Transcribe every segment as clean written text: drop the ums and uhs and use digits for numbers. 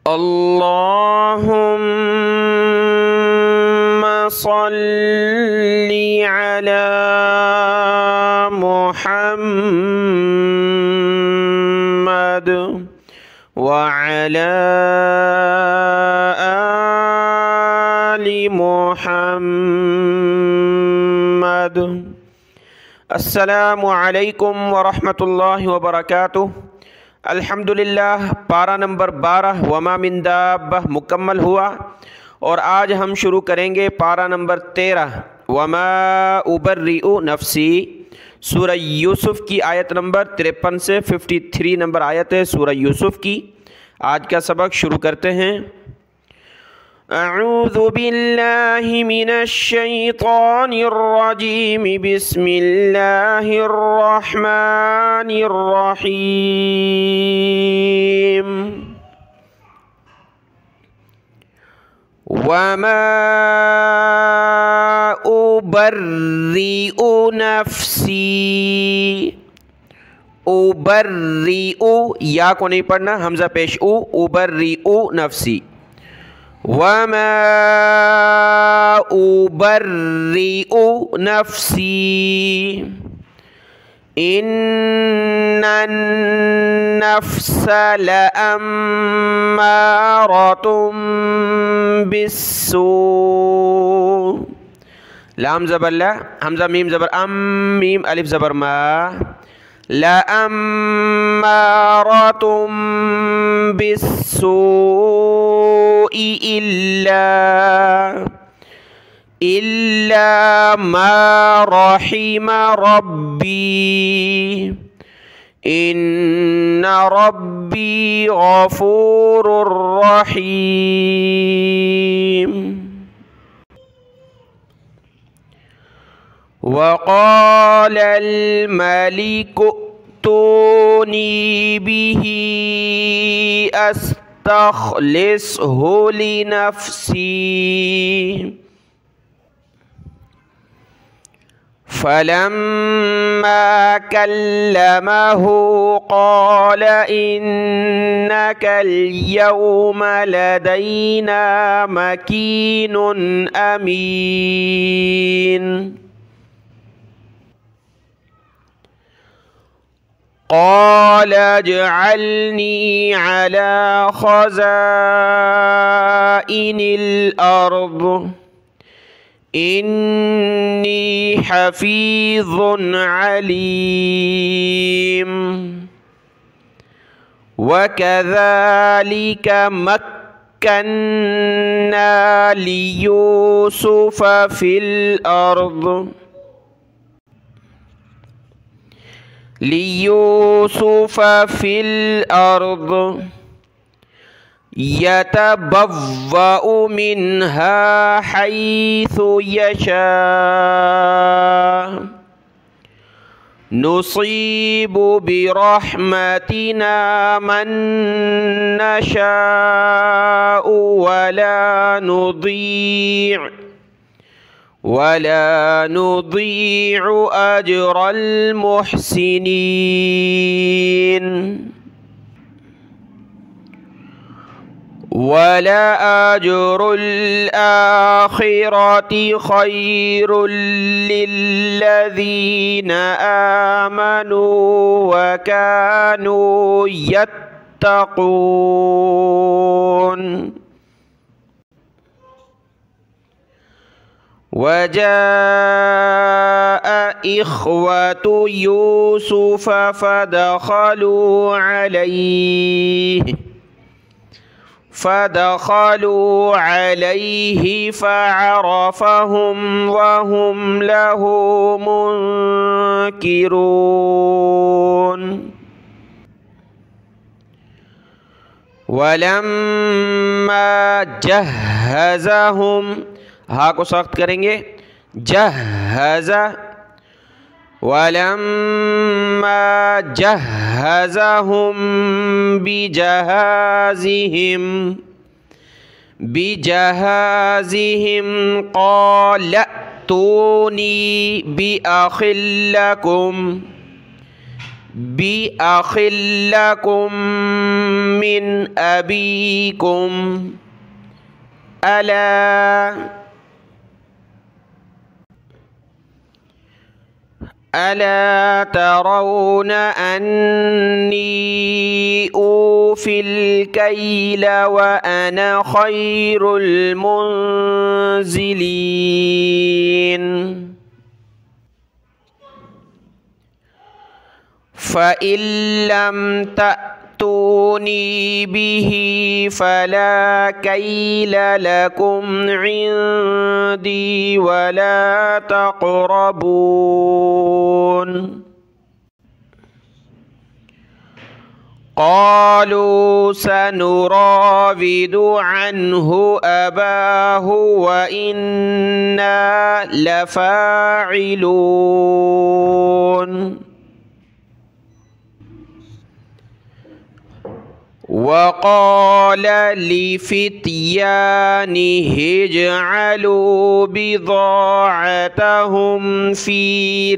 अल्लाहुम्मा सल्ली अला मुहम्मद व अला आलि मुहम्मद। अस्सलामु अलैकुम व रहमतुल्लाहि व बरकातुहू। अल्हम्दुलिल्लाह पारा नंबर 12 वमा मिन दाब्बह मुकम्मल हुआ और आज हम शुरू करेंगे पारा नंबर 13 वमा उबर्रिउ नफ्सी। सूरह यूसुफ की आयत नंबर 53 से 53 नंबर आयत है सूरह यूसुफ की। आज का सबक शुरू करते हैं। अऊज़ु बिल्लाहि मिनश शैतानिर रजीम बिस्मिल्लाहिर रहमानिर रहीम। वमा उबर्रिउ नफ्सी। उबर्रिउ या को नहीं पढ़ना, हमजा पेश उ, उबर्रिउ नफ्सी। वमा उबर्रिउ नफ्सी इन्नन नफ्स लअम्मारतुम बिस्सू। लाम ज़बर ला, हमज़ा मीम ज़बर अम, मीम अलिफ ज़बर मा। लअम्मारतुम बिस्सूइ इल्ला मा रहिमा रब्बी इन्ना रब्बी गफूरुर रहीम। वक़ालल मलिकु अतूनी बिही अस्तख़लिसहु लिनफ़्सी फलम्मा कल्लमहु क़ाल इन्नकल यौमा लदैना मकीनुन अमीन। क़ाल अजअलनी अला ख़ज़ाइनिल अर्द इन्नी हफ़ीज़ुन अलीम। वकज़ालिक मक्कन्ना लियूसुफ़ फ़िल अर्द यतबव्वअु मिन्हा हैसु यशा नुसीबु बिरहमतिना मन नशाउ वला नुदीअ अजरल मुहसिनीन। वलअजरुल आखिरति खैरुल लिल्लज़ीना आमनू वकानू यत्तक़ून। वजाअ इख्वतु यूसुफ फदखलू अलैहि फअरफहुम वहुम लहू मुनकिरून। वलम्मा जहज़हुम, हा को सख्त करेंगे, जहज़ा। वलम्मा जहज़हुम बिजहाज़िहिम क़ाल अतूनी बिअखिल लकुम मिन أبيكم ألا ترون أني أوفي الكيل وأنا خير المنزلين فإن لم تأتوني به فلا كيل لكم عندي ولا تقربون. قالوا سنراود عنه أباه وإنا لفاعلون. وقال لفتيانه اجعلوا بضاعتهم في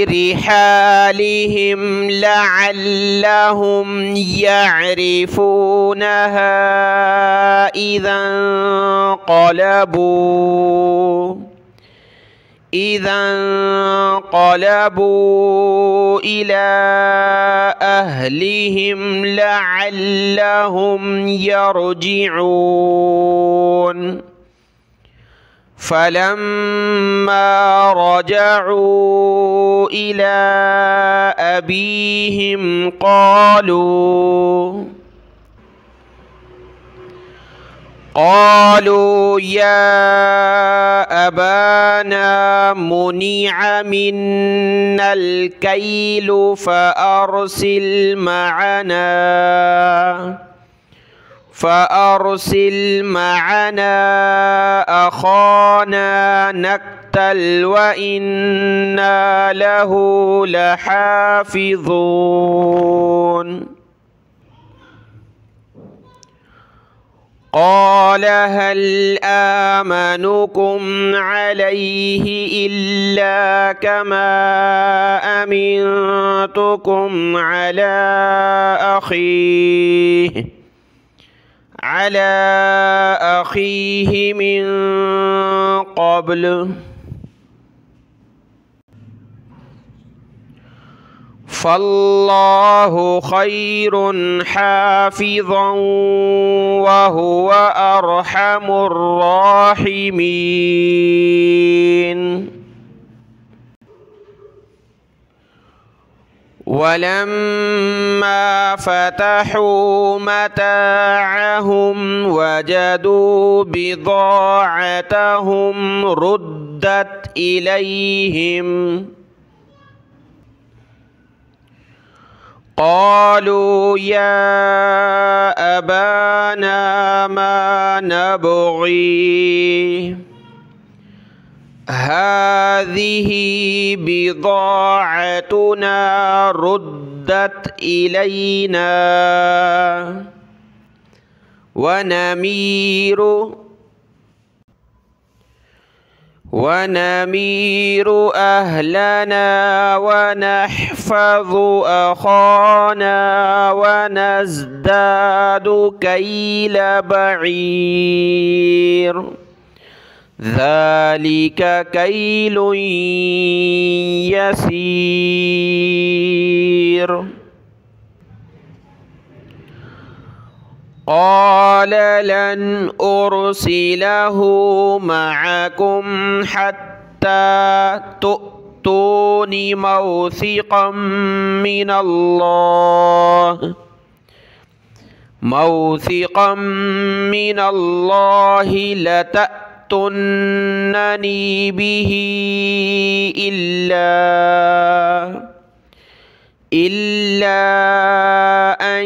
رحالهم لعلهم يعرفونها إذا انقلبوا إلى أهلهم لعلهم يرجعون. فلما رجعوا إلى أبيهم قالوا يا أبانا منع منا الكيل فأرسل معنا أخانا نكتل وإنا له لحافظون. قال هل آمنكم عليه إلا كما أمنتكم على أخيه من قبل فالله خير حافظا وهو أرحم الراحمين. ولما فتحوا متاعهم وجدوا بضاعتهم ردت إليهم قالوا يا أبانا ما نبغي هذه بضاعتنا ردت إلينا ونمير أهلنا ونحفظ أخانا ونزداد كيل بعير ذلك كيل يسير. قال لن أرسله معكم حتى تؤتون موثقا من الله لتأتونني به إلا أن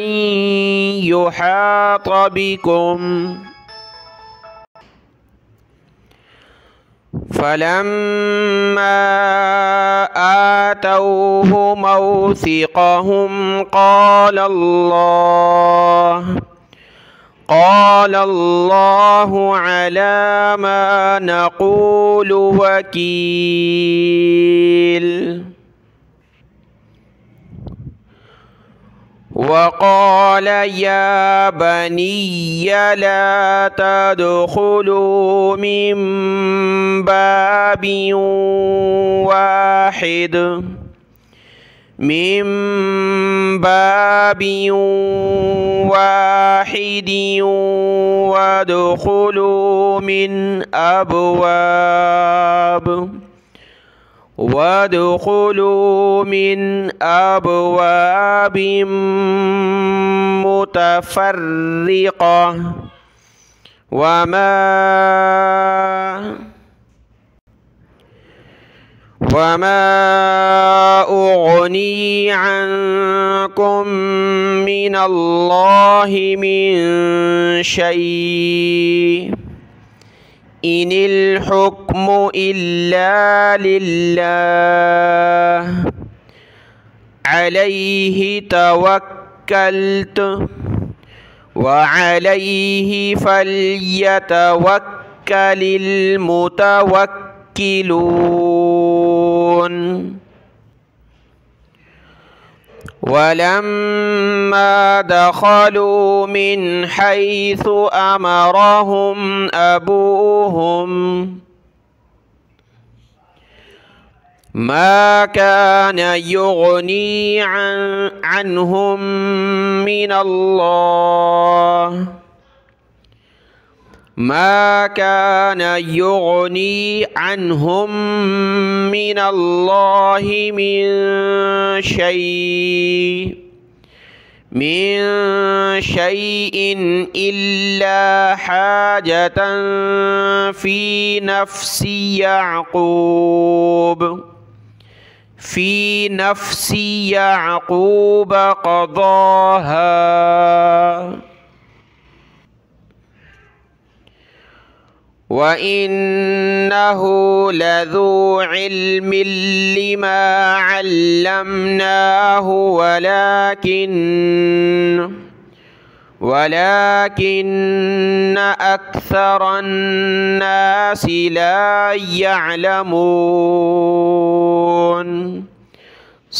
يحاط بكم. فلما آتوه موثقهم قال الله على ما نقول وكيل. वक़ाल या बनी ला तदखुलू मिन बाबिन वाहिद वदखुलू मिन अबवाब मुतफर्रिक़ा वमा उग़नी अन्कुम मिनल्लाहि मिन शै इनिल हुक्मु इल्ला लिल्लाह अलैहि तवक्कल्तु व अलैहि फल्यतवक्कलिल मुतवक्किलून। वलम्मा दखलू मिन हैसु अमरहुम अबूहुम मा कान युग़नी अन्हुम मिनल्लाह मा कान युग़नी अन्हुम मिनल्लाहि मिन शैइन इल्ला हाजतन फ़ी नफ्सी याक़ूब क़ज़ाहा व इन्नहु लज़ू इल्मिन लिमा अल्लमनाहु वलाकिन्न अक्सरन नासि ला यअलमून।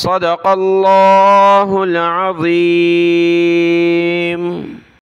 सदक़ल्लाहुल अज़ीम।